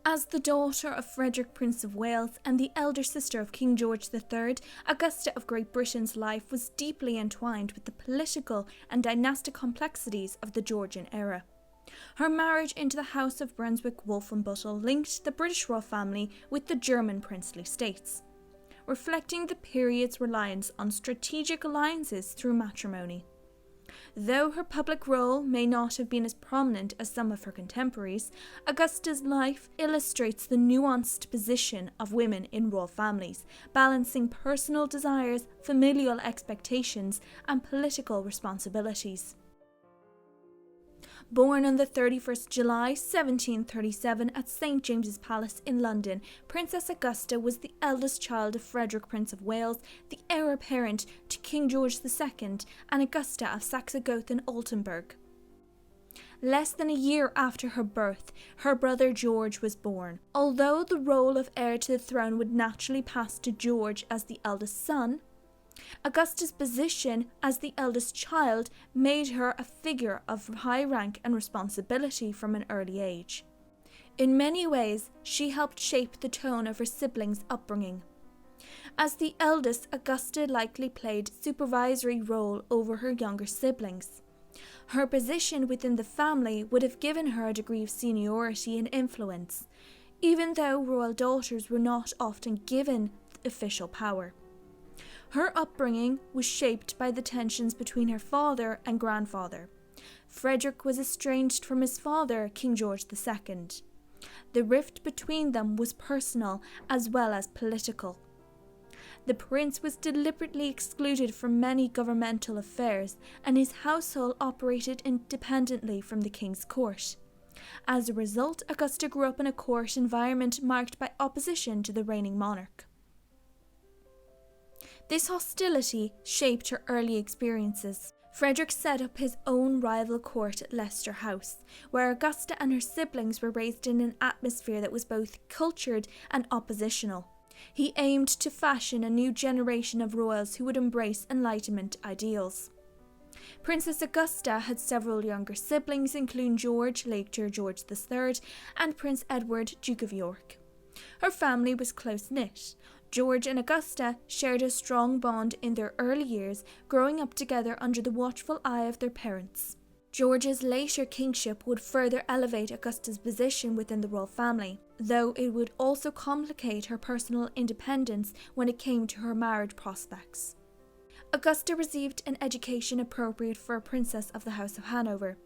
As the daughter of Frederick, Prince of Wales, and the elder sister of King George III, Augusta of Great Britain's life was deeply entwined with the political and dynastic complexities of the Georgian era. Her marriage into the House of Brunswick-Wolfenbüttel linked the British royal family with the German princely states, reflecting the period's reliance on strategic alliances through matrimony. Though her public role may not have been as prominent as some of her contemporaries, Augusta's life illustrates the nuanced position of women in royal families, balancing personal desires, familial expectations, and political responsibilities. Born on the 31st July 1737 at St James's Palace in London, Princess Augusta was the eldest child of Frederick, Prince of Wales, the heir apparent to King George II, and Augusta of Saxe-Gotha-Altenburg. Less than a year after her birth, her brother George was born. Although the role of heir to the throne would naturally pass to George as the eldest son, Augusta's position as the eldest child made her a figure of high rank and responsibility from an early age. In many ways, she helped shape the tone of her siblings' upbringing. As the eldest, Augusta likely played a supervisory role over her younger siblings. Her position within the family would have given her a degree of seniority and influence, even though royal daughters were not often given official power. Her upbringing was shaped by the tensions between her father and grandfather. Frederick was estranged from his father, King George II. The rift between them was personal as well as political. The prince was deliberately excluded from many governmental affairs, and his household operated independently from the king's court. As a result, Augusta grew up in a court environment marked by opposition to the reigning monarch. This hostility shaped her early experiences. Frederick set up his own rival court at Leicester House, where Augusta and her siblings were raised in an atmosphere that was both cultured and oppositional. He aimed to fashion a new generation of royals who would embrace Enlightenment ideals. Princess Augusta had several younger siblings, including George, later George III, and Prince Edward, Duke of York. Her family was close-knit. George and Augusta shared a strong bond in their early years, growing up together under the watchful eye of their parents. George's later kingship would further elevate Augusta's position within the royal family, though it would also complicate her personal independence when it came to her marriage prospects. Augusta received an education appropriate for a princess of the House of Hanover.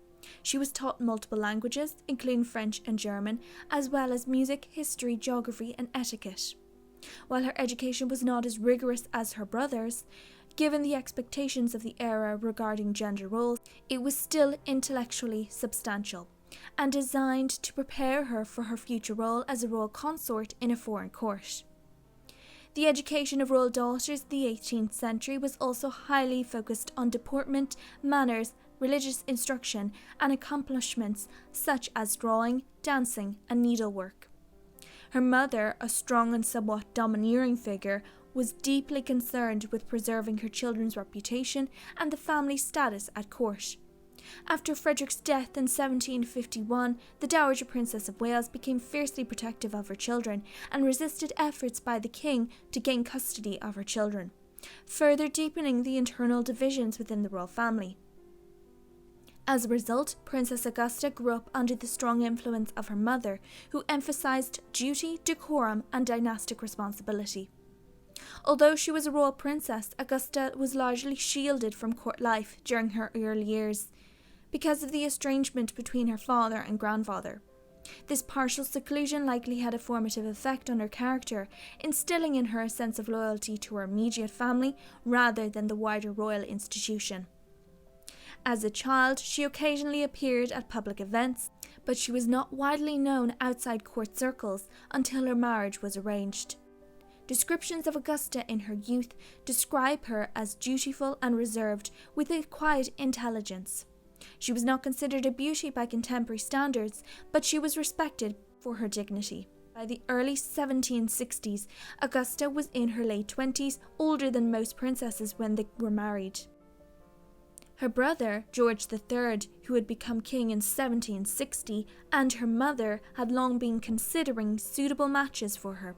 She was taught multiple languages, including French and German, as well as music, history, geography, and etiquette. While her education was not as rigorous as her brother's, given the expectations of the era regarding gender roles, it was still intellectually substantial and designed to prepare her for her future role as a royal consort in a foreign court. The education of royal daughters in the 18th century was also highly focused on deportment, manners, religious instruction, and accomplishments such as drawing, dancing, and needlework. Her mother, a strong and somewhat domineering figure, was deeply concerned with preserving her children's reputation and the family's status at court. After Frederick's death in 1751, the Dowager Princess of Wales became fiercely protective of her children and resisted efforts by the king to gain custody of her children, further deepening the internal divisions within the royal family. As a result, Princess Augusta grew up under the strong influence of her mother, who emphasized duty, decorum, and dynastic responsibility. Although she was a royal princess, Augusta was largely shielded from court life during her early years because of the estrangement between her father and grandfather. This partial seclusion likely had a formative effect on her character, instilling in her a sense of loyalty to her immediate family rather than the wider royal institution. As a child, she occasionally appeared at public events, but she was not widely known outside court circles until her marriage was arranged. Descriptions of Augusta in her youth describe her as dutiful and reserved, with a quiet intelligence. She was not considered a beauty by contemporary standards, but she was respected for her dignity. By the early 1760s, Augusta was in her late 20s, older than most princesses when they were married. Her brother, George III, who had become king in 1760, and her mother had long been considering suitable matches for her.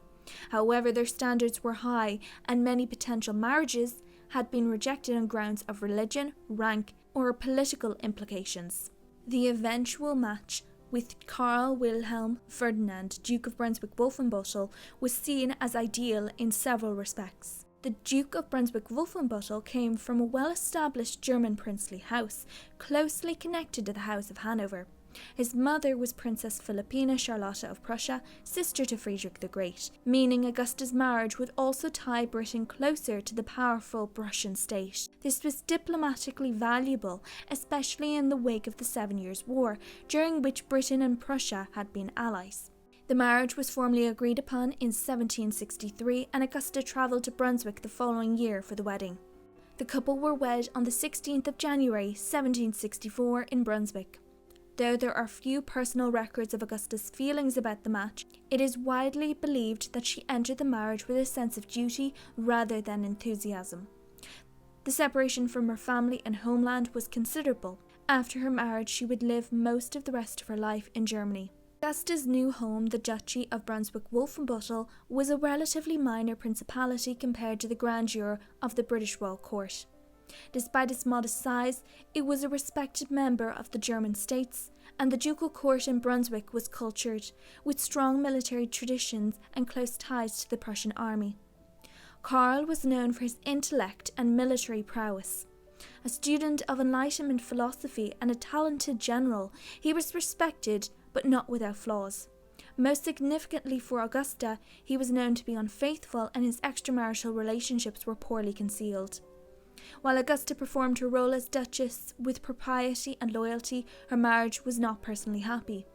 However, their standards were high, and many potential marriages had been rejected on grounds of religion, rank, or political implications. The eventual match with Karl Wilhelm Ferdinand, Duke of Brunswick-Wolfenbüttel, was seen as ideal in several respects. The Duke of Brunswick-Wolfenbüttel came from a well-established German princely house, closely connected to the House of Hanover. His mother was Princess Philippina Charlotte of Prussia, sister to Frederick the Great, meaning Augusta's marriage would also tie Britain closer to the powerful Prussian state. This was diplomatically valuable, especially in the wake of the 7 Years' War, during which Britain and Prussia had been allies. The marriage was formally agreed upon in 1763, and Augusta travelled to Brunswick the following year for the wedding. The couple were wed on the 16th of January 1764 in Brunswick. Though there are few personal records of Augusta's feelings about the match, it is widely believed that she entered the marriage with a sense of duty rather than enthusiasm. The separation from her family and homeland was considerable. After her marriage, she would live most of the rest of her life in Germany. Augusta's new home, the Duchy of Brunswick-Wolfenbüttel, was a relatively minor principality compared to the grandeur of the British royal court. Despite its modest size, it was a respected member of the German states, and the ducal court in Brunswick was cultured, with strong military traditions and close ties to the Prussian army. Karl was known for his intellect and military prowess. A student of Enlightenment philosophy and a talented general, he was respected but not without flaws. Most significantly for Augusta, he was known to be unfaithful, and his extramarital relationships were poorly concealed. While Augusta performed her role as Duchess with propriety and loyalty, her marriage was not personally happy.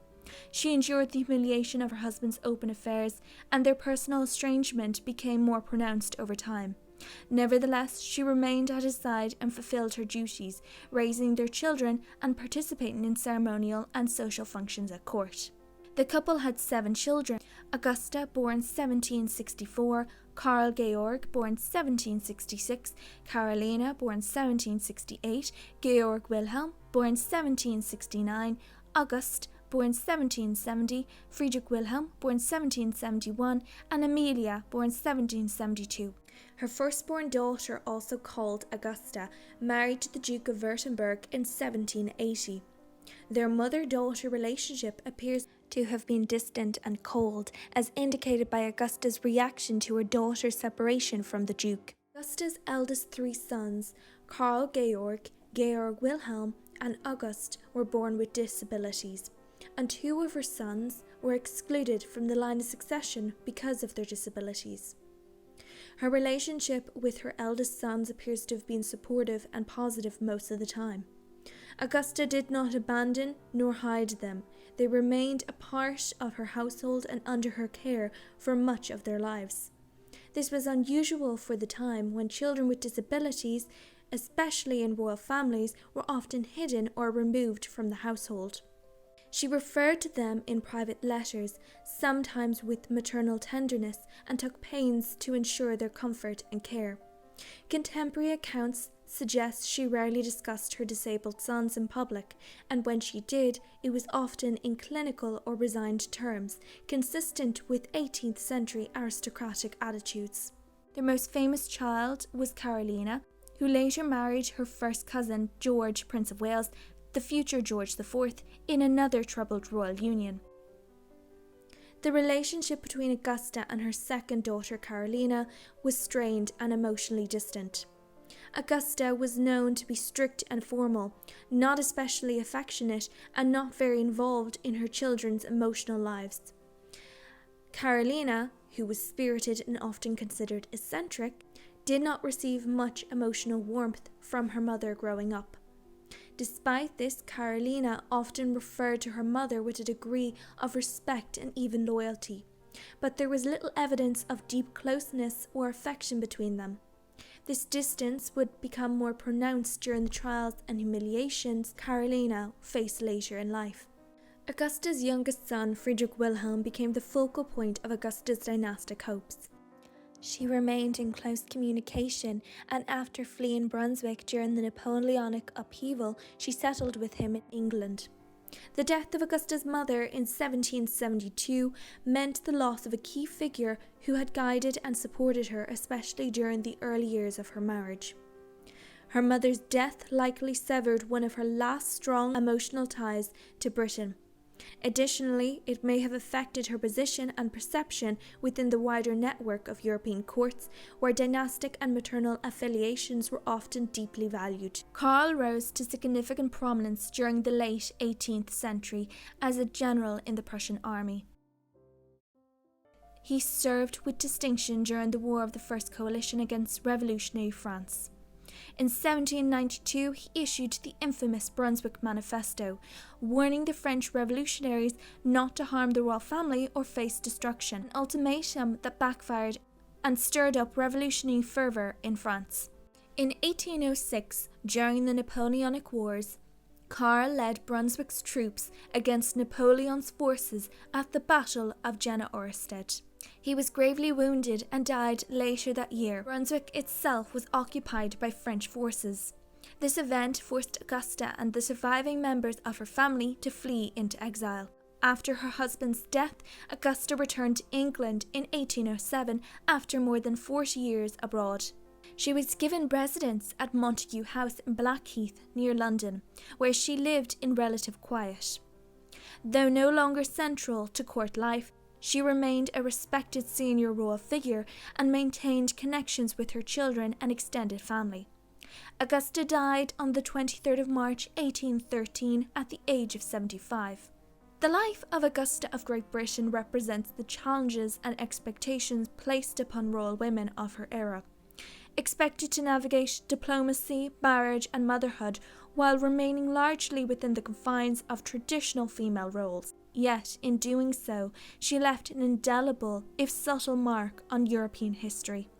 She endured the humiliation of her husband's open affairs, and their personal estrangement became more pronounced over time. Nevertheless, she remained at his side and fulfilled her duties, raising their children and participating in ceremonial and social functions at court. The couple had 7 children: Augusta, born 1764, Karl Georg, born 1766, Carolina, born 1768, Georg Wilhelm, born 1769, August, born 1770, Friedrich Wilhelm, born 1771, and Amelia, born 1772. Her firstborn daughter, also called Augusta, married to the Duke of Württemberg in 1780. Their mother-daughter relationship appears to have been distant and cold, as indicated by Augusta's reaction to her daughter's separation from the Duke. Augusta's eldest 3 sons, Karl Georg, Georg Wilhelm, and August, were born with disabilities, and 2 of her sons were excluded from the line of succession because of their disabilities. Her relationship with her eldest sons appears to have been supportive and positive most of the time. Augusta did not abandon nor hide them. They remained a part of her household and under her care for much of their lives. This was unusual for the time, when children with disabilities, especially in royal families, were often hidden or removed from the household. She referred to them in private letters, sometimes with maternal tenderness, and took pains to ensure their comfort and care. Contemporary accounts suggest she rarely discussed her disabled sons in public, and when she did, it was often in clinical or resigned terms, consistent with 18th century aristocratic attitudes. Their most famous child was Carolina, who later married her first cousin, George, Prince of Wales, the future George IV, in another troubled royal union. The relationship between Augusta and her second daughter, Carolina, was strained and emotionally distant. Augusta was known to be strict and formal, not especially affectionate, and not very involved in her children's emotional lives. Carolina, who was spirited and often considered eccentric, did not receive much emotional warmth from her mother growing up. Despite this, Carolina often referred to her mother with a degree of respect and even loyalty, but there was little evidence of deep closeness or affection between them. This distance would become more pronounced during the trials and humiliations Carolina faced later in life. Augusta's youngest son, Friedrich Wilhelm, became the focal point of Augusta's dynastic hopes. She remained in close communication, and after fleeing Brunswick during the Napoleonic upheaval, she settled with him in England. The death of Augusta's mother in 1772 meant the loss of a key figure who had guided and supported her, especially during the early years of her marriage. Her mother's death likely severed one of her last strong emotional ties to Britain. Additionally, it may have affected her position and perception within the wider network of European courts, where dynastic and maternal affiliations were often deeply valued. Karl rose to significant prominence during the late 18th century as a general in the Prussian army. He served with distinction during the War of the First Coalition against revolutionary France. In 1792, he issued the infamous Brunswick Manifesto, warning the French revolutionaries not to harm the royal family or face destruction, an ultimatum that backfired and stirred up revolutionary fervour in France. In 1806, during the Napoleonic Wars, Karl led Brunswick's troops against Napoleon's forces at the Battle of Jena Auerstedt. He was gravely wounded and died later that year. Brunswick itself was occupied by French forces. This event forced Augusta and the surviving members of her family to flee into exile. After her husband's death, Augusta returned to England in 1807 after more than 40 years abroad. She was given residence at Montague House in Blackheath, near London, where she lived in relative quiet. Though no longer central to court life, she remained a respected senior royal figure and maintained connections with her children and extended family. Augusta died on the 23rd of March 1813 at the age of 75. The life of Augusta of Great Britain represents the challenges and expectations placed upon royal women of her era. Expected to navigate diplomacy, marriage and motherhood while remaining largely within the confines of traditional female roles. Yet, in doing so, she left an indelible, if subtle, mark on European history.